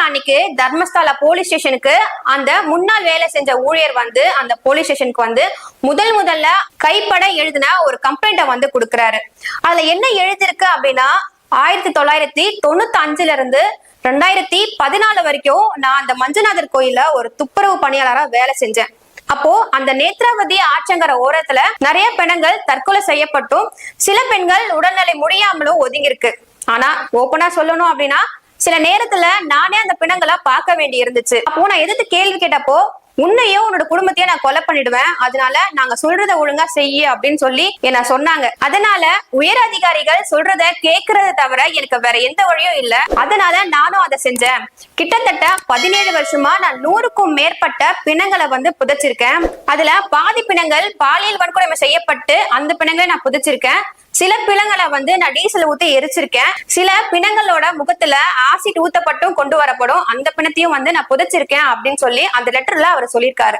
நான் அன்னைக்கு தர்மஸ்தலா போலீஸ் ஸ்டேஷனுக்கு அந்த முன்னாள் வேலை செஞ்ச ஊழியர் வந்து அந்த போலீஸ் ஸ்டேஷனுக்கு வந்து முதல்ல கைப்பட எழுதின ஒரு கம்ப்ளைண்ட்டை வந்து கொடுக்குறாரு. அதுல என்ன எழுதிருக்கு அப்படின்னா, 1995 இருந்து 2014 வரைக்கும் நான் அந்த மஞ்சுநாதர் கோயில ஒரு துப்புரவு பணியாளரா வேலை செஞ்சேன். அப்போ அந்த நேத்ராவதி ஆற்றங்கர ஓரத்துல நிறைய பெண்கள் தற்கொலை செய்யப்பட்டும் சில பெண்கள் உடல்நிலை முடியாமலும் ஒதுங்கிருக்கு. ஆனா ஓப்பனா சொல்லணும் அப்படின்னா, சில நேரத்துல நானே அந்த பிணங்களை பார்க்க வேண்டி இருந்துச்சு. அப்போ நான் எதிர்த்து கேள்வி கேட்டப்போ, உன்னையும் உன்னோட குடும்பத்தையும் நான் கொலை பண்ணிடுவேன், அதனால நாங்க சொல்றத ஒழுங்கா செய்ய அப்படின்னு சொல்லி என்ன சொன்னாங்க. அதனால உயர் அதிகாரிகள் சொல்றத கேட்கறத தவிர எனக்கு வேற எந்த வழியும் இல்ல. அதனால நானும் அதை செஞ்சேன். கிட்டத்தட்ட 17 வருஷமா நான் 100க்கும் மேற்பட்ட பிணங்களை வந்து புதைச்சிருக்கேன். அதுல பாதி பிணங்கள் பாலியல் வன்கொடுமை செய்யப்பட்டு அந்த பிணங்களை நான் புதைச்சிருக்கேன். சில பிணங்களை வந்து நான் டீசல் ஊத்தி எரிச்சிருக்கேன். சில பிணங்களோட முகத்துல ஆசிட் ஊத்தப்பட்டும் கொண்டு வரப்படும் அந்த பிணத்தையும் வந்து நான் புதைச்சிருக்கேன் அப்படின்னு சொல்லி அந்த லெட்டர்ல அவர் சொல்லியிருக்காரு.